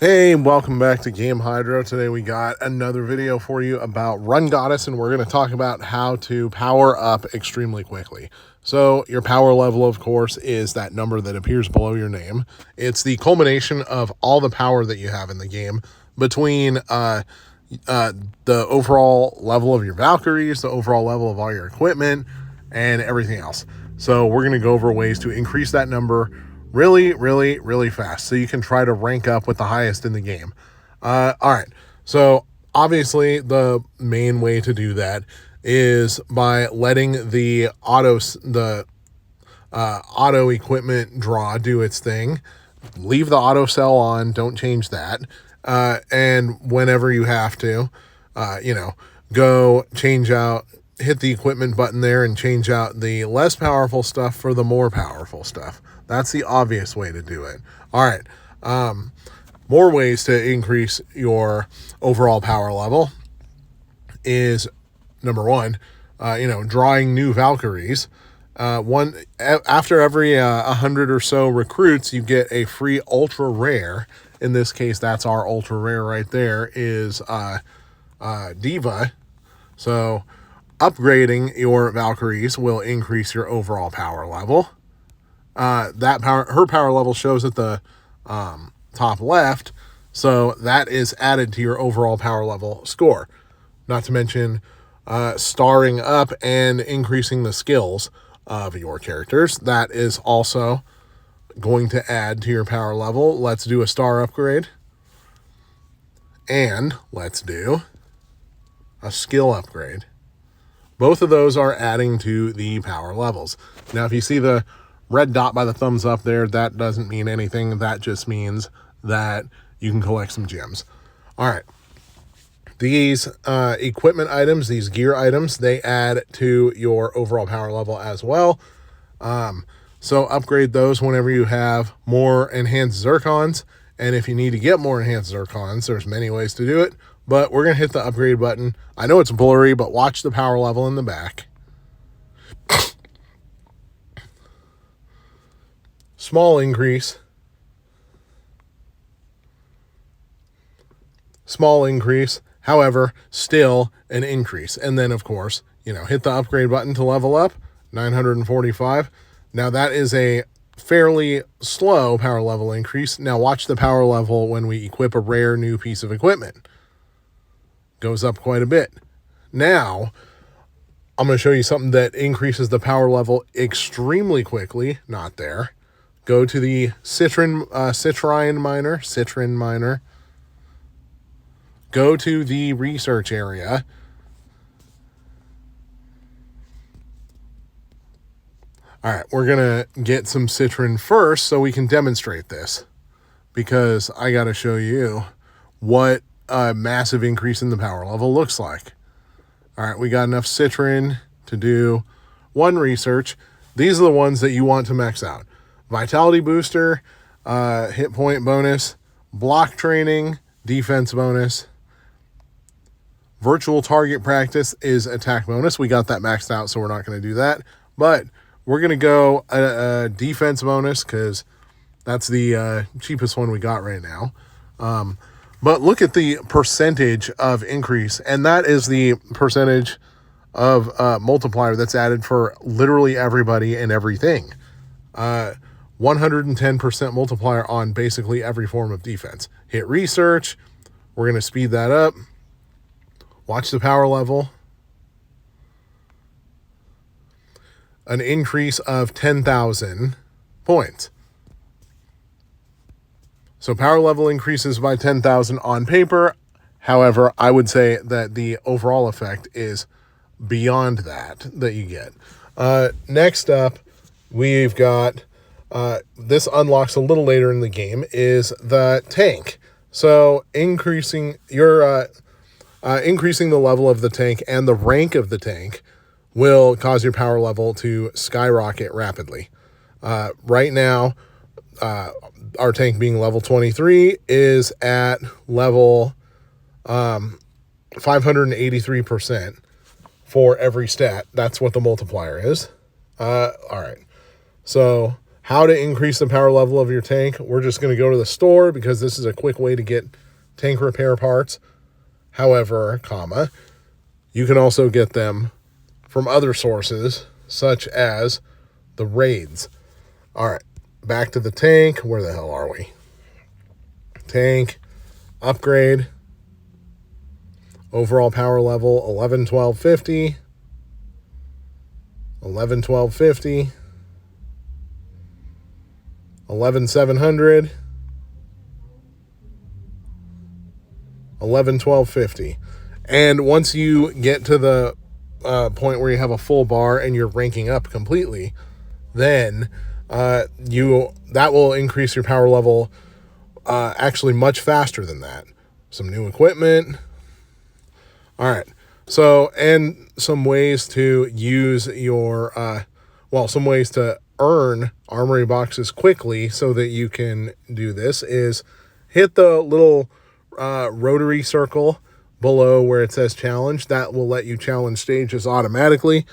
Hey, welcome back to Game Hydro. Today we got another video for you about Run Goddess, and we're going to talk about how to power up extremely quickly. So your power level, of course, is that number that appears below your name. It's the culmination of all the power that you have in the game between the overall level of your Valkyries, the overall level of all your equipment, and everything else. So we're going to go over ways to increase that number really fast so you can try to rank up with the highest in the game. All right, so obviously the main way to do that is by letting the auto equipment draw do its thing. Leave the auto cell on, don't change that, and whenever you have to, go change out, hit the equipment button there and change out the less powerful stuff for the more powerful stuff. That's the obvious way to do it. All right. More ways to increase your overall power level is number one, drawing new Valkyries. After every 100 or so recruits, you get a free ultra rare. In this case, that's our ultra rare right there is Diva. So upgrading your Valkyries will increase your overall power level. Her power level shows at the top left, so that is added to your overall power level score. Not to mention starring up and increasing the skills of your characters. That is also going to add to your power level. Let's do a star upgrade. And let's do a skill upgrade. Both of those are adding to the power levels. Now, if you see the red dot by the thumbs up there, that doesn't mean anything. That just means that you can collect some gems. All right. These equipment items, these gear items, they add to your overall power level as well. So upgrade those whenever you have more enhanced zircons. And if you need to get more enhanced zircons, there's many ways to do it. But we're going to hit the upgrade button. I know it's blurry, but watch the power level in the back. Small increase. Small increase. However, still an increase. And then, of course, hit the upgrade button to level up. 945. Now, that is a fairly slow power level increase. Now, watch the power level when we equip a rare new piece of equipment. Goes up quite a bit. Now, I'm going to show you something that increases the power level extremely quickly. Not there. Go to the citrine miner. Go to the research area. All right, we're going to get some citrin first so we can demonstrate this, because I got to show you what a massive increase in the power level looks like. All right, we got enough citrin to do one research. These are the ones that you want to max out. Vitality booster, hit point bonus, block training, defense bonus. Virtual target practice is attack bonus. We got that maxed out, so we're not going to do that. But we're going to go a defense bonus because that's the cheapest one we got right now. But look at the percentage of increase, and that is the percentage of multiplier that's added for literally everybody and everything. 110% multiplier on basically every form of defense. Hit research. We're going to speed that up. Watch the power level. An increase of 10,000 points. So power level increases by 10,000 on paper. However, I would say that the overall effect is beyond that you get. Next up, we've got, this unlocks a little later in the game, is the tank. So increasing the level of the tank and the rank of the tank will cause your power level to skyrocket rapidly. Right now, our tank being level 23 is at level 583% for every stat. That's what the multiplier is. All right. So how to increase the power level of your tank. We're just going to go to the store because this is a quick way to get tank repair parts. However, you can also get them from other sources, such as the raids. All right, back to the tank. Where the hell are we? Tank, upgrade, overall power level, 11, 12, 50, 11, 12, 50, 11, 700, 11, 12, 50. And once you get to the point where you have a full bar and you're ranking up completely, then that will increase your power level actually much faster than that. Some new equipment. All right. So, and some ways to use your, some ways to earn armory boxes quickly so that you can do this is hit the little rotary circle below where it says challenge. That will let you challenge stages automatically.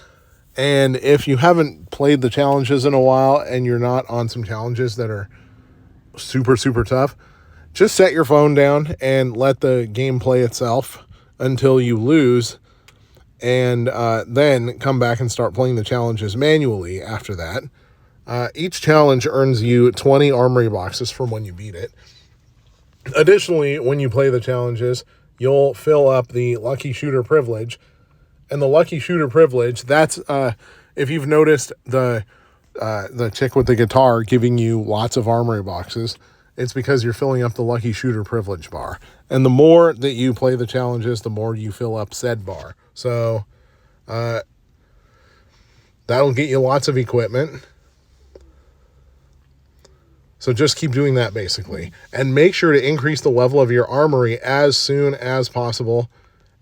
And if you haven't played the challenges in a while and you're not on some challenges that are super, super tough, just set your phone down and let the game play itself until you lose, and then come back and start playing the challenges manually after that. Each challenge earns you 20 armory boxes from when you beat it. Additionally, when you play the challenges, you'll fill up the Lucky Shooter privilege. And the Lucky Shooter privilege, that's, if you've noticed the chick with the guitar giving you lots of armory boxes, it's because you're filling up the Lucky Shooter privilege bar. And the more that you play the challenges, the more you fill up said bar. So that'll get you lots of equipment. So just keep doing that, basically. And make sure to increase the level of your armory as soon as possible.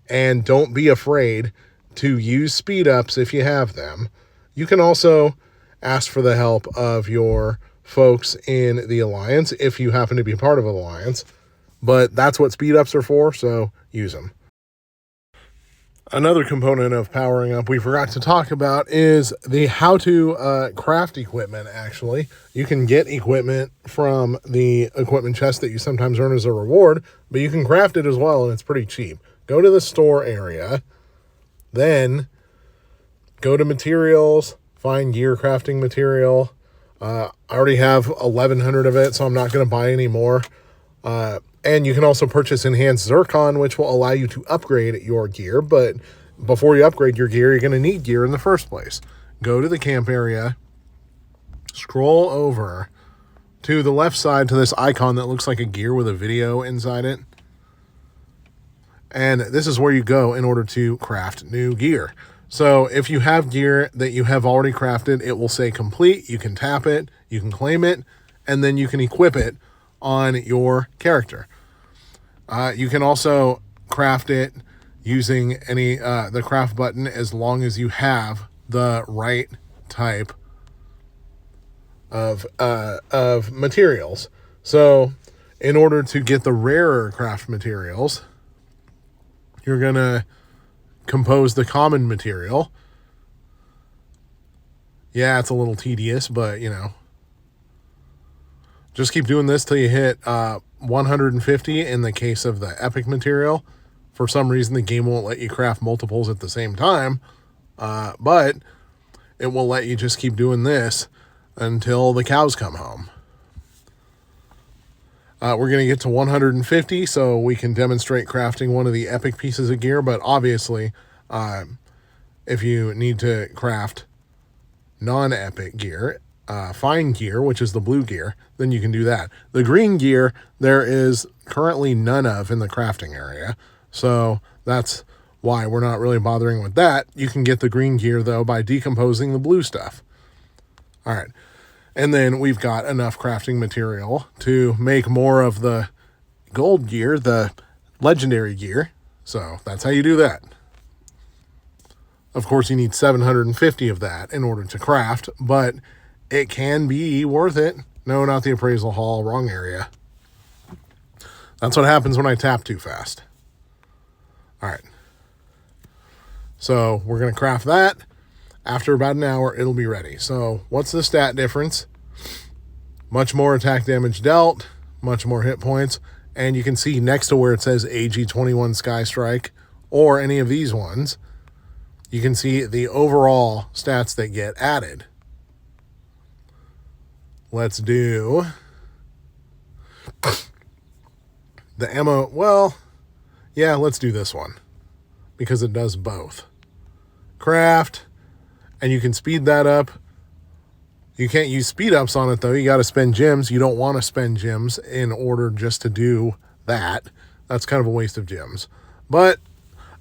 And don't be afraid to use speed ups if you have them. You can also ask for the help of your folks in the Alliance if you happen to be part of an Alliance. But that's what speed ups are for, so use them. Another component of powering up we forgot to talk about is the how to craft equipment, actually. You can get equipment from the equipment chest that you sometimes earn as a reward, but you can craft it as well, and it's pretty cheap. Go to the store area, then go to materials, find gear crafting material. I already have 1,100 of it, so I'm not going to buy any more. And you can also purchase Enhanced Zircon, which will allow you to upgrade your gear. But before you upgrade your gear, you're going to need gear in the first place. Go to the camp area, scroll over to the left side to this icon that looks like a gear with a video inside it. And this is where you go in order to craft new gear. So if you have gear that you have already crafted, it will say complete. You can tap it, you can claim it, and then you can equip it on your character. You can also craft it using the craft button as long as you have the right type of materials. So in order to get the rarer craft materials, you're going to compose the common material. Yeah, it's a little tedious, but just keep doing this till you hit 150 in the case of the epic material. For some reason, the game won't let you craft multiples at the same time, but it will let you just keep doing this until the cows come home. We're going to get to 150 so we can demonstrate crafting one of the epic pieces of gear, but obviously, if you need to craft non-epic gear, fine gear, which is the blue gear, then you can do that. The green gear, there is currently none of in the crafting area, so that's why we're not really bothering with that. You can get the green gear, though, by decomposing the blue stuff. All right, and then we've got enough crafting material to make more of the gold gear, the legendary gear, so that's how you do that. Of course, you need 750 of that in order to craft, but it can be worth it. No, not the appraisal hall, wrong area. That's what happens when I tap too fast. All right. So we're going to craft that. After about an hour, it'll be ready. So what's the stat difference? Much more attack damage dealt, much more hit points. And you can see next to where it says AG21 Sky Strike or any of these ones, you can see the overall stats that get added. Let's do the ammo. Well, yeah, let's do this one because it does both. Craft, and you can speed that up. You can't use speed ups on it though. You got to spend gems. You don't want to spend gems in order just to do that. That's kind of a waste of gems. But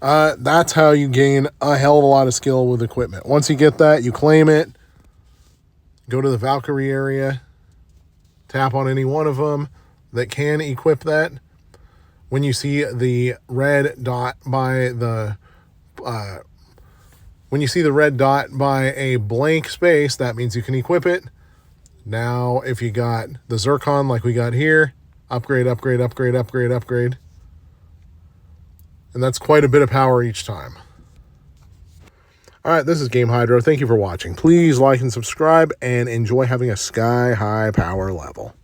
that's how you gain a hell of a lot of skill with equipment. Once you get that, you claim it. Go to the Valkyrie area. Tap on any one of them that can equip that. When you see the red dot by the a blank space, that means you can equip it. Now, if you got the Zircon like we got here, upgrade, upgrade, upgrade, upgrade, upgrade. And that's quite a bit of power each time. All right, this is Game Hydro. Thank you for watching. Please like and subscribe and enjoy having a sky-high power level.